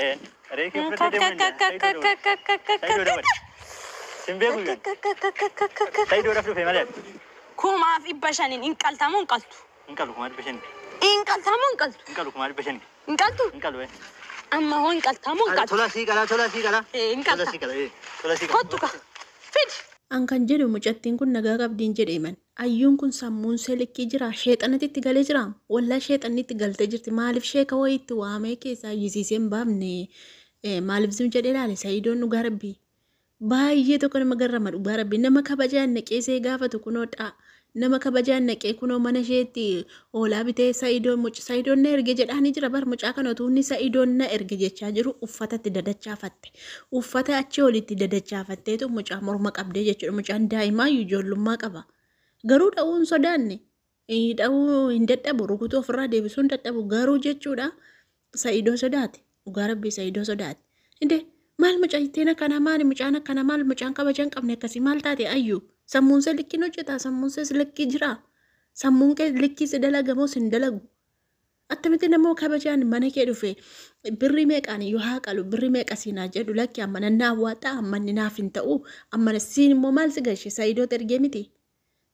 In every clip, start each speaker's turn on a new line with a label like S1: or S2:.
S1: Reekii fudhatee deemuun simbeeku Sayidoodhaaf dhufe malee.
S2: Kumaaf dhibba shaniin hin qaltamu hin qaltu.
S1: Hin qalu kumaaf dhibba shanii.
S2: Hin qaltamu hin qaltu.
S1: Hin qalu kumaaf dhibba shanii.
S2: Hin qaltu.
S1: Hin qalu
S2: amma hoo hin qaltamu hin qaltu.
S1: Tola sii qala.
S2: Hin qalta.
S1: Tola sii qala.
S2: Kottu ka. Fidi.
S3: An kan jedhu mucattiin kun nagaa qabdiin jedheeman. Ayyuun kun sammuun seelikkii jira. Sheexanatti itti galee jira. Wallaa sheexanni itti galtee jirti. Maaliif sheeka wayii itti waamee keessaa yisiisee hin baafne maaliif zim jedhee ilaale Sayidoon dhugaa rabbii. Baay'ee tokko nama garrama dhugaa rabbii. Nama kabajaan naqee see gaafatu kunoo dhaa. Nama kabajaan naqee kunoo mana isheetti hoolaa bitee Sayidoon na erge jedhaanii jira bar mucaa kana tuunni Sayidoon na erge jechaa jiru uffatatti dadachaafatte. Uffata achi olitti dadachaafatteetu mucaa morma qabdee jechuudha. Mucaan daa'imaa ijoollummaa qaba. Garuu dha'uu hin sodaanne. Dha'uu hin dadhabu rukutuu ofirraa deebisuu hin dadhabu garuu jechuudha. Sayidoo sodaate. Dhugaa rabbii Sayidoo sodaate. Indee maal mucaa ittiin akkana maali mucaan akkana maal mucaan kabajaan qabne akkasii maal taate ayyuu. Sammuun see likkiin hojjeta. Sammuun see likkii jira. Sammuun kee likkii si dalagamoo si hin dalagu. Attamitti namoo kabajaan mana kee dhufe birrii meeqaan yoo haa qalu birrii meeqa siinaa jedhu lakki amma nannaa awwaata amma inni naaf hin ta'u amma siin immoo maal si galche Sayidoot ergee miti.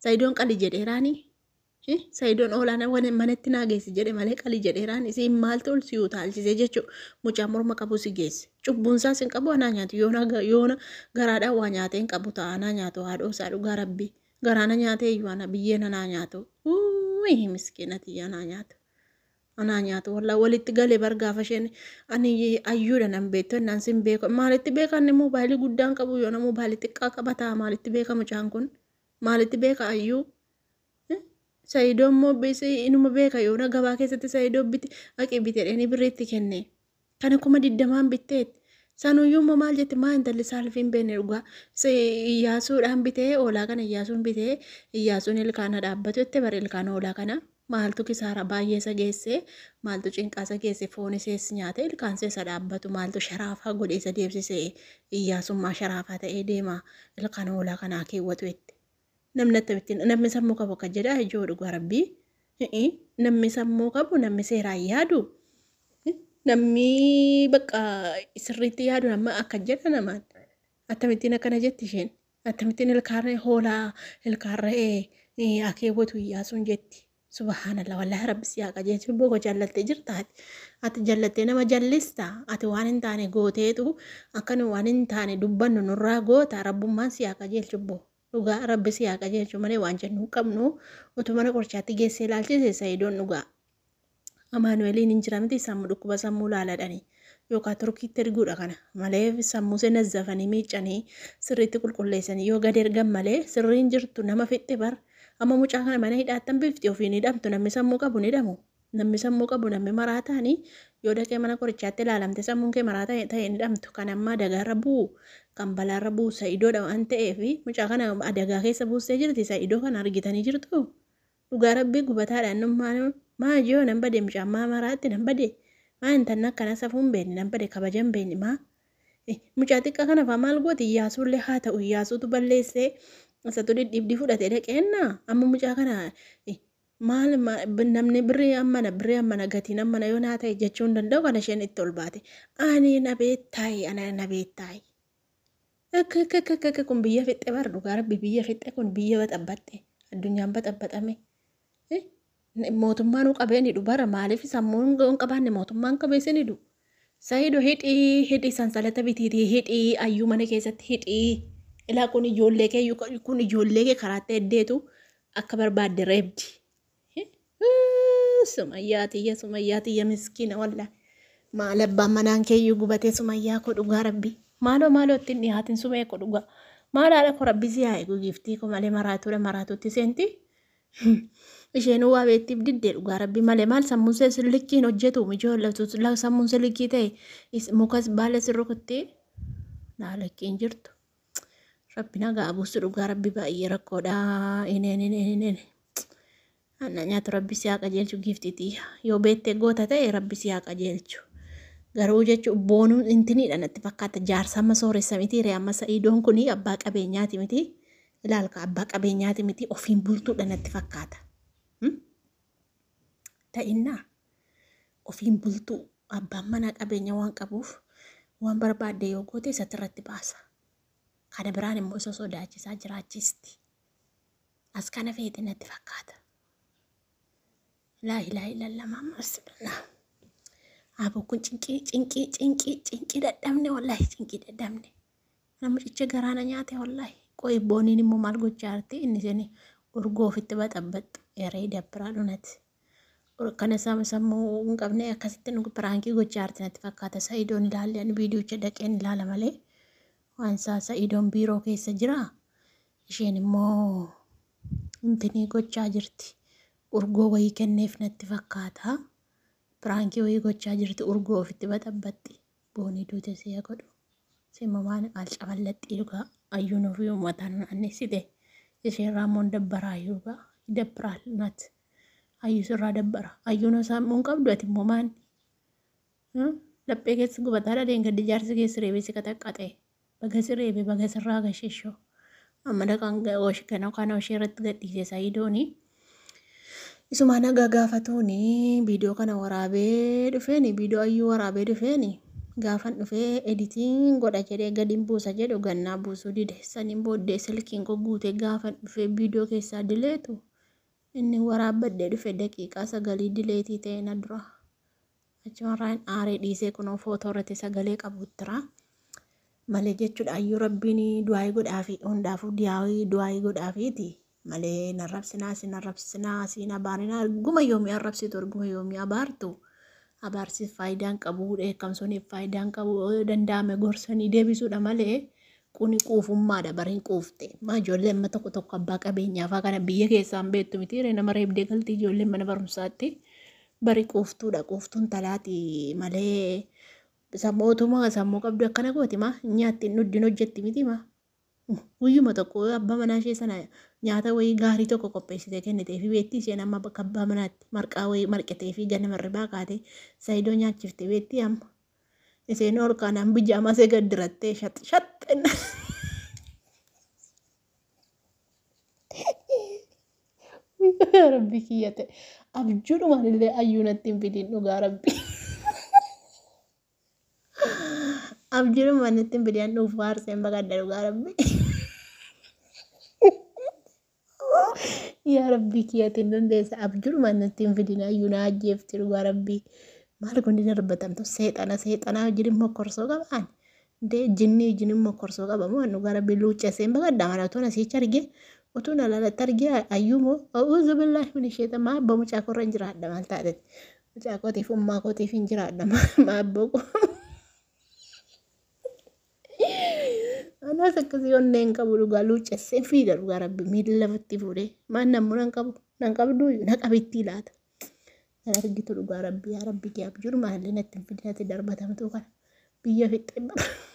S3: Sayidoon qali jedheeraani. Sayidoon olaanaa manatti naa geessi jedhe malee qali jedheeraani. Siin maaltu ol si utaalchisee jechuudha. Mucaa morma qabu si geesse. Cubbuunsaas hin qabu anaa nyaatu yoona garaadhaan waa nyaatee hin qabu ta'a anaa nyaatu haadhoo isaa dhugaa rabbii. Garaana nyaatee iyyuu ana biyyeen anaa nyaatu. Miskiinati anaa nyaatu. Anaa nyaatu wallaa walitti galee bargaafa isheen ani ayyuudha nan beektu innaan sin beeku. Maalitti beekan immoo mobaayilii guddaan qabu yoona mobaayilii xiqqaa qabataa maalitti beeka mucaan kun? Maalitti beeka ayyuu? Sayidoo immoo inuma beeka yoona gabaa keessatti Sayidoo haqii biteedhanii birreetti kenne. Kana kuma 20 bitteetti. Sanuyyuu immoo maal jetti maa intalli saalfiin beekne dhugaa. Iyyaasuudhaan bitee oolaa kana Iyyaasuun bitee Iyyaasuun ilkaana dhaabbatu itti bara ilkaana oolaa kana. Maaltu kisaara baay'ee isa geesse maaltu cinqaasa geesse foon isees nyaate ilkaan isa dhaabbatu maaltu sharaafaa godhee isa deebsisee Iyyaasummaa sharaafaa ta'ee deema ilkaan oolaa kanaa keewwatu itti. Namni sammuu qabu akka jedhaa ijoo dhugaa rabbii. Namni sammuu qabu namni seeraan yaadu. Namni bakka sirriitti yaadu nama akka jedha namaan. Akkamittiin akkana jetti isheen. Akkamittiin ilkaan hoolaa ilkaan re'ee akeewwatu Iyyaasuun jetti. Subhanallah wallahi rabbi si haa qajeelchu booko jallattee jirtaati. Ati jallattee nama jallista. Ati waan hin taane gooteetu akkanu waan hin taane dubbannu nurraa goota rabbummaan si haa qajeelchu boo. Dhugaa rabbi si haa qajeelchu malee waan jennu qabnu utuu mana qorichaatti geessee ilaalchise Sayidoon dhugaa. Amaanu'eeliin hin jira miti sammuu dhukkuba sammuu laaladhani. Yookaan turkiitti erguudha kana malee sammuu see nazzafanii miiccanii sirriitti qulqulleessanii yoo gad ergan malee sirriin jirtu nama fixxe bar. Amma mucaa kana mana hidhaattan bifti ofiin hidhamtu namni sammuu qabu ni hidhamu. Namni sammuu qabu namni maraa ta'anii yoo dhaqee mana qorichaatti ilaalamte sammuun kee maraa ta'e ni hidhamtu. Kan amma adagaarra bu'u kan balaarra bu'u Sayidoodha waan ta'eef mucaa kana adagaa keessa buustee jirti Sayidoo kana argitanii jirtu. Dhugaa rabbii gubataadhaan maa ijoo nan bade mucaa maa maraatti nan bade maa intanna akkana safuun beekni nan bade kabajan beekni maa. Mucaa xiqqaa kana fa'aa maal gooti Iyyaasuullee haa ta'u Iyyaasuutu balleessee. Asatu dhibdii fudhatee dhaqeenna amma mucaa kana maal namni birrii ammana gatiin ammana yoo naa ta'e jechuu hin danda'u kana isheen itti ol baate. Ani na beettaayi. Akka kun biyya fixxe bar dhugaa rabbi biyya fixxe kun biyya baxabbatte addunyaan baxabbatame. Mootummaan qabeen bara maaliif sammuun hin qabaanne mootummaan qabeessin hidhu. Sayidoo hidhii sansalata bitiitii hidhii ayyuu mana keessatti hidhii. Ilaa kun ijoollee kee karaatti heddeetu akka barbaadde reebdi. Sumayyaa miskiina walla. Maal abbaan manaan keeyyuu gubatee sumayyaa koo dhugaa rabbi. Maaloo ittiin dhiyaatin sumee koo dhugaa. Maal haadha koo rabbi si haa eegu giftii koo malee maraatuutti seenti. Isheen waa beettiif diddee dhugaa rabbi malee maal sammuun see sillikkiin hojjetu ijoollee sammuun sillikkii ta'e mukas baala sirrukuttee naalakkiin jirtu. Rabbi nagaa abuusu dhugaa rabbi baay'ee rakkoodha. Anna nyaata rabbi si haa qajeelchu giftiiti. Yoo beettee goota ta'e rabbi si haa qajeelchu. Garuu jechuun boonuun intiniidha natti fakkaata jaarsa amma sooressa miti ree amma Sayidoon kuni abbaa qabeenyaati miti. Ilaalka abbaa qabeenyaati miti ofiin bultuudha natti fakkaata. Ta'innaa ofiin bultuu abbaan mana qabeenya waan qabuuf waan barbaadde yoo goote isatti irratti baasa. Kana biraan immoo osoo sodaachisaa jiraachisti. As kana feete natti fakkaata. Laa ilaaha illallah Muhammad rasulullah. Aboo kun cinqii dadhabne wallahi cinqii dadhabne. Namicha garaana nyaate wallahi. Qoy booniin immoo maal gochaa jirti inni seni urgoo ofitti baxabbaxu yeree dabbiraa dhunati. Kana sammuu hin qabne akkasitti nu piraankii gochaa jirti natti fakkaata. Sa'idoon ilaalle ani viidiyoocha dhaqeen ilaala malee waan Sa'idoon biiroo keessa jira. Isheen immoo intinii gochaa jirti. Urgoo wayii kenneef natti fakkaata. Piraankii wayii gochaa jirti urgoo ofitti baxabbaxi. Boonii duute si'a godhu. Simmaan alcaballaxii dhugaa ayyuun ofii uummataan anneessite. Isheen raamoon dabbaraa yuugaa dabbiraa nati. Ayyuu sirraa dabbara. Ayyuun osoo qabdu ati immoo maani? Laphee keessa gubataa dhadheen gaddi jaarsi keessa reebee si qaxaqqaxee. Baga si reebee baga sirraa gasheeshoo. Amma dhaqaan kana ishee irratti gadhiise Sa'idooni. Isuma nagaa gaafatuuni viidiyoo kana waraabee dhufeeni viidiyoo ayyuu waraabee dhufeeni. Gaafan dhufee editiin godha jedhee gadiin buusa jedhu gannaa buusuu dide. Saniin booddee silkiin koo guutee gaafan dhufee viidiyoo keessaa dileetu. Inni waraabbadde dhufe daqiiqaa 9 dileetii ta'e na dura. Achumarraan aaree dhiisee kunoo footoo irratti sagalee qabuuttira. Malee jechuudha ayyuu rabbiin du'aayii godhaafi hundaafuu du'aayii godhaafiiti. Malee narrabsinaa siin abaarinaa arguma yoomii arrabsitu arguma yoomii abaartu. Abaarsiif faayidaan qabu dheekkamsoniif faayidaan qabu danda'ame gorsanii deebisuudha malee. Kuni quufummaadha bariin quufte. Maa ijoolleen amma tokko abbaa qabeenyaa fa'aa kana biyya keessaan beektu miti nama reebdee galtii ijoolleen mana barumsaatti bari quuftuudha quuftuun talaati malee sammuu qabdu akkana gooti maa nyaatti nuddin hojjetti miti maa. Guyyuma tokko abbaa manaa ishee sana nyaata wayii gaarii tokko qopheessitee kennitee fi beektii isheen amma bakka abbaa manaatti marqaa wayii marqitee fi ganama irraa kaatee Sa'idoo nyaachiftee beektii amma. Isheen ol kaanaan bijaamaa see gaddirattee shaxxenna. Rabbi kiyyate abjuudhumaan illee ayyuu natti hin fidin dhugaa rabbi. Abjuudhumaan natti hin fidin dhuuf faarseen baqadda dhugaa rabbi. Yaa rabbi kiyyate hin dandeessa abjuudhumaan natti hin fidin ayyuu na ajjeefti dhugaa rabbi. Maal kundi darbatamtu seexana wajjin mokkorsoo qabaan. Dee jinni mokkorsoo qabamu waan dhugaa rabbi luucceseen baqadda mana otoo nasiicha argee otoo na lalatti argee ayyuumoo a'uuzu billaahi min sheexan abba mucaa korra hin jiraadha maal taate mucaa kootiif ummaa kootiif hin jiraadha maa abboo anas akkasii onneen qabu dhugaa luucceseen fiiga dhugaa rabbi miila lafatti fuudhee maan namuu nan qabdu na qabittii laata. Argitu dhugaa rabbi yaa rabbi kee abjuun maallee natti hin fidinatti darbatamtu kana biyya fixxee